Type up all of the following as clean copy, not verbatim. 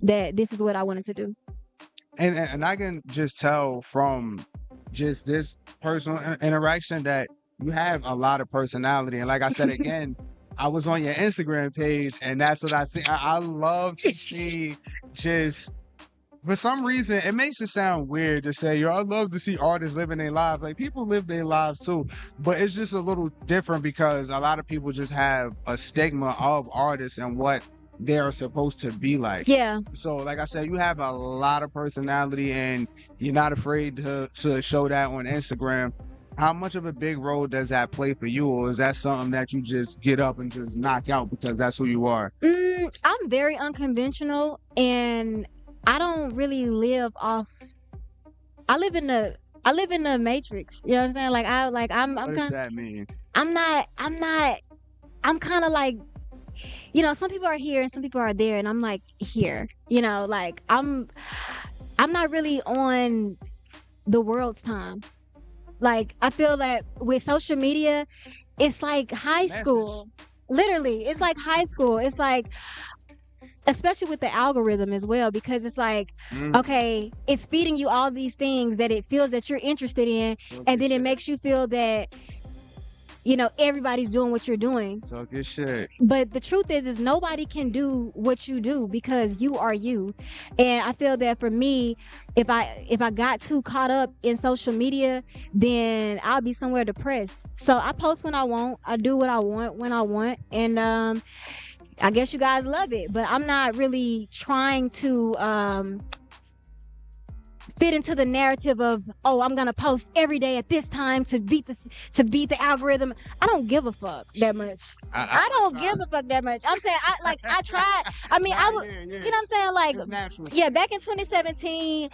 that this is what I wanted to do. And I can just tell from just this personal interaction that you have a lot of personality. And like I said again, I was on your Instagram page, and that's what I see. I love to see just. For some reason, it makes it sound weird to say, yo, I love to see artists living their lives. Like, people live their lives too, but it's just a little different because a lot of people just have a stigma of artists and what they're supposed to be like. Yeah. So, like I said, you have a lot of personality, and you're not afraid to show that on Instagram. How much of a big role does that play for you, or is that something that you just get up and just knock out because that's who you are? I'm very unconventional, and I don't really live off. I live in the matrix. You know what I'm saying? What does that mean? I'm kind of like, some people are here and some people are there, and I'm like here. Like I'm not really on the world's time. Like, I feel that with social media, it's like high school. Literally, it's like high school. It's like, especially with the algorithm as well, because it's like, okay, it's feeding you all these things that it feels that you're interested in, and then it makes you feel that, everybody's doing what you're doing. Talk your shit. But the truth is nobody can do what you do because you are you. And I feel that for me, if I got too caught up in social media, then I'll be somewhere depressed. So I post when I want, I do what I want when I want, and I guess you guys love it, but I'm not really trying to fit into the narrative of, I'm gonna post every day at this time to beat the algorithm. I don't give a fuck that much. I don't give a fuck that much. I'm saying I tried. I mean, I would, you know what I'm saying? Like, yeah, back in 2017,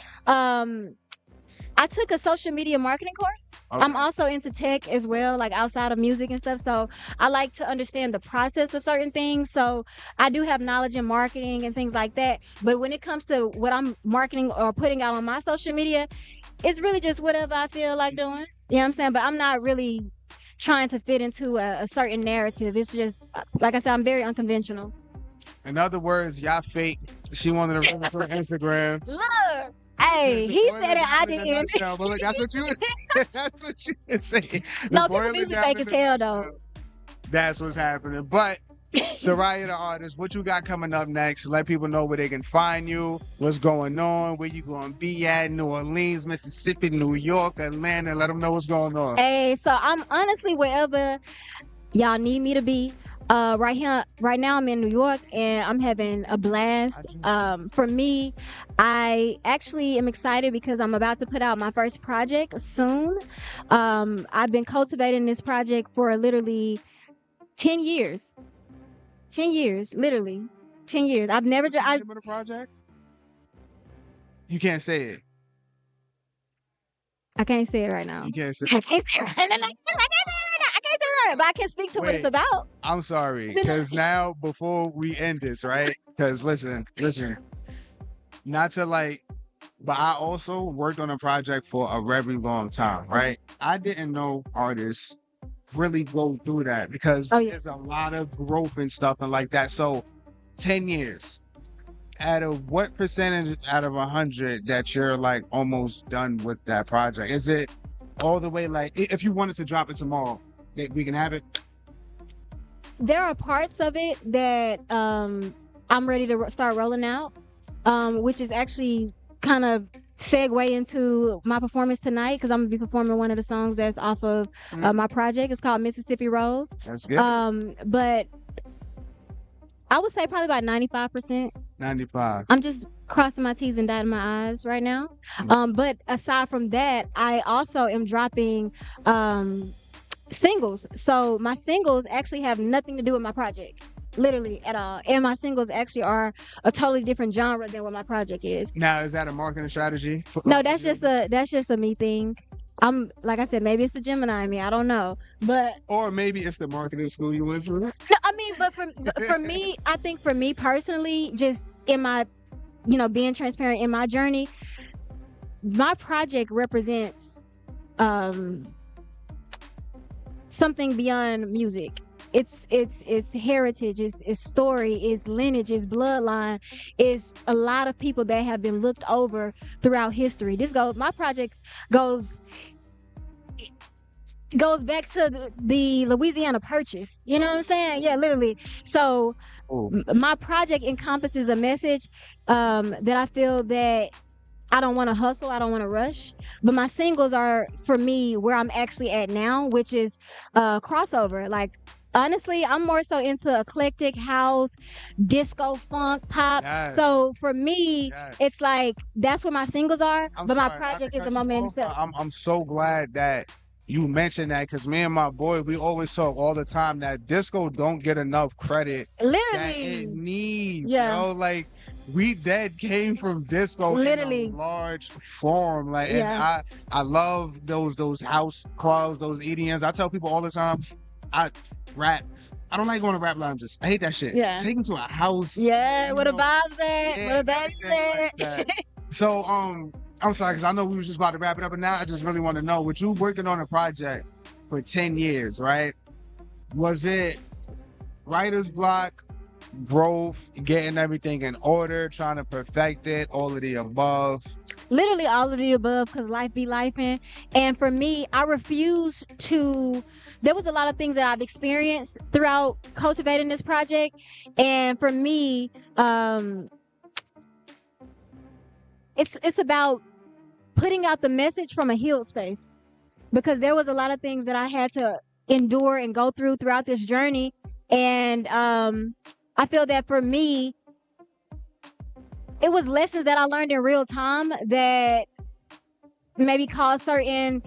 I took a social media marketing course. Okay. I'm also into tech as well, like outside of music and stuff. So I like to understand the process of certain things. So I do have knowledge in marketing and things like that. But when it comes to what I'm marketing or putting out on my social media, it's really just whatever I feel like doing. You know what I'm saying? But I'm not really trying to fit into a certain narrative. It's just, like I said, I'm very unconventional. In other words, y'all fake. She wanted to run for Instagram. Look. Hey, he said it, I didn't. But look, that's what you would That's what you would say. No, people music fake as hell, though. That's what's happening. But, SURYAH the artist, what you got coming up next? Let people know where they can find you, what's going on, where you going to be at, New Orleans, Mississippi, New York, Atlanta. Let them know what's going on. Hey, so I'm honestly wherever y'all need me to be. Right now I'm in New York, and I'm having a blast. For me, I actually am excited because I'm about to put out my first project soon. I've been cultivating this project for literally 10 years. 10 years, literally 10 years. I've never What's the name of the project? You can't say it. I can't say it right now. You can't say it. I can't say it right now. But I can speak to what it's about. I'm sorry, because now before we end this, right? Because listen, not to but I also worked on a project for a very long time, right? I didn't know artists really go through that because there's a lot of growth and stuff and like that. So 10 years. Out of what percentage out of 100 that you're like almost done with that project? Is it all the way if you wanted to drop it tomorrow, we can have it? There are parts of it that I'm ready to start rolling out, which is actually kind of segue into my performance tonight, because I'm gonna be performing one of the songs that's off of my project. It's called Mississippi Rose. That's good. But I would say probably about 95%. 95. I'm just crossing my T's and dotting my I's right now. But aside from that, I also am dropping singles. So my singles actually have nothing to do with my project, literally at all. And my singles actually are a totally different genre than what my project is. Now, is that a marketing strategy? No, that's just a me thing. I'm like I said, maybe it's the Gemini in me. I don't know, but or maybe it's the marketing school you went to. No, I mean, but for me, I think for me personally, just in my, being transparent in my journey, my project represents something beyond music. it's heritage, it's story, it's lineage, it's bloodline, it's a lot of people that have been looked over throughout history. My project goes back to the Louisiana Purchase. You know what I'm saying? Yeah, literally. So my project encompasses a message that I feel that I don't want to hustle, I don't want to rush. But my singles are, for me, where I'm actually at now, which is crossover. Like, honestly, I'm more so into eclectic house, disco, funk, pop. Yes. So for me, Yes. it's like that's where my singles are. I'm but sorry, my I project can is cut a you moment in off, itself. but I'm so glad that you mentioned that, because me and my boy, we always talk all the time that disco don't get enough credit that Literally. it needs. Yeah. You know, like, we dead came from disco Literally. in a large form. Like, and Yeah. I love those house clubs, those EDMs. I tell people all the time, I rap. I don't like going to rap lounges. I hate that shit. Yeah. Take me to a house. Yeah, you where the know, vibes at, yeah, where the baddies everything like at. that. So, I'm sorry, because I know we was just about to wrap it up, and now I just really want to know, with you working on a project for 10 years, right? Was it writer's block, growth, getting everything in order, trying to perfect it, all of the above? Literally all of the above, because life be lifing. And for me, I refuse to. There was a lot of things that I've experienced throughout cultivating this project, and for me, it's about putting out the message from a healed space, because there was a lot of things that I had to endure and go through throughout this journey, and I feel that for me, it was lessons that I learned in real time that maybe caused certain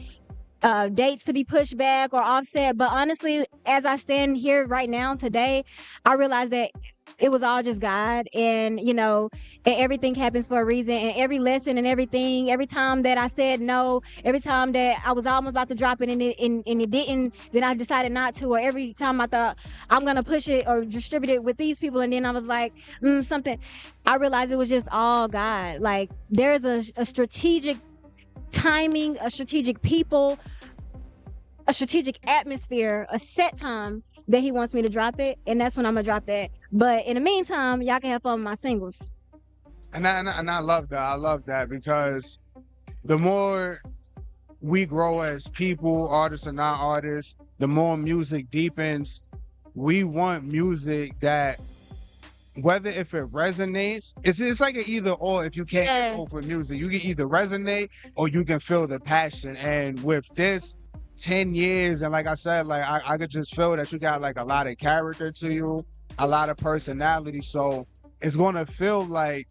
dates to be pushed back or offset. But honestly, as I stand here right now today, I realize that it was all just God, and and everything happens for a reason. And every lesson and everything, every time that I said no, every time that I was almost about to drop it and it didn't, then I decided not to. Or every time I thought I'm gonna push it or distribute it with these people, and then I was like, something. I realized it was just all God. Like, there's a strategic timing, a strategic people, a strategic atmosphere, a set time that he wants me to drop it, and that's when I'm gonna drop that. But in the meantime, y'all can have fun with my singles. And I love that. I love that, because the more we grow as people, artists and not artists, the more music deepens. We want music that, whether if it resonates, it's like an either or. If you can't get over music, you can either resonate or you can feel the passion. And with this 10 years, and like I said, like I could just feel that you got like a lot of character to you, a lot of personality. So it's gonna feel like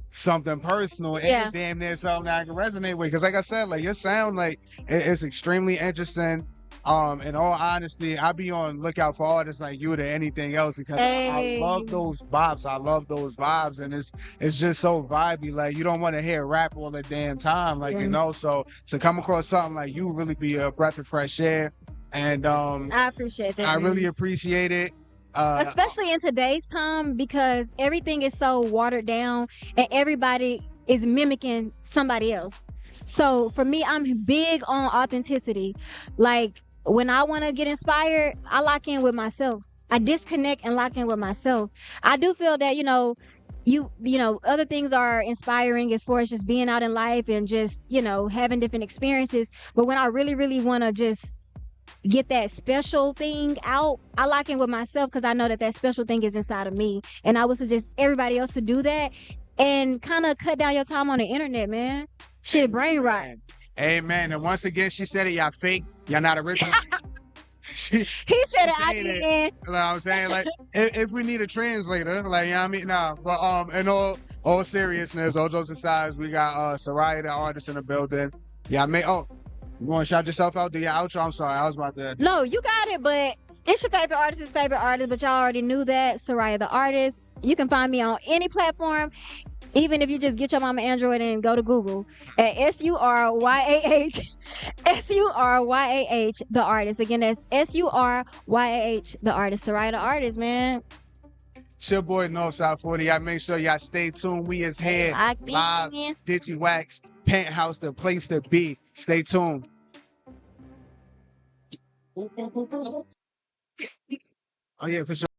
something personal and damn near something that I can resonate with. Because like I said, like, your sound, like, it's extremely interesting. In all honesty, I be on lookout for artists like you than anything else, because I love those vibes. I love those vibes, and it's just so vibey. Like, you don't want to hear rap all the damn time, like, so to come across something like you really be a breath of fresh air. And I appreciate that. I really appreciate it. Especially in today's time, because everything is so watered down and everybody is mimicking somebody else. So for me, I'm big on authenticity. Like, when I want to get inspired, I lock in with myself. I disconnect and lock in with myself. I do feel that, other things are inspiring as far as just being out in life and just, having different experiences. But when I really, really want to just get that special thing out, I lock in with myself, because I know that special thing is inside of me. And I would suggest everybody else to do that and kind of cut down your time on the internet, man. Shit, brain rot. Amen. And once again, she said it, y'all fake, y'all not original. He said it, I didn't. You know what I'm saying? Like, if we need a translator, like, you know what I mean? Nah, but in all seriousness, all jokes aside, we got SURYAH, the artist, in the building. Yeah, you want to shout yourself out? Do your outro? I'm sorry, I was about to. No, you got it, but it's your favorite artist's favorite artist, but y'all already knew that. SURYAH the artist. You can find me on any platform, even if you just get your mama Android and go to Google at SURYAH, SURYAH the artist. Again, that's SURYAH the artist. SURYAH the artist, man. It's your boy NorthsideForty. I make sure y'all stay tuned. We is here live, Digiwaxx, Penthouse, the place to be. Stay tuned. Oh yeah, for sure.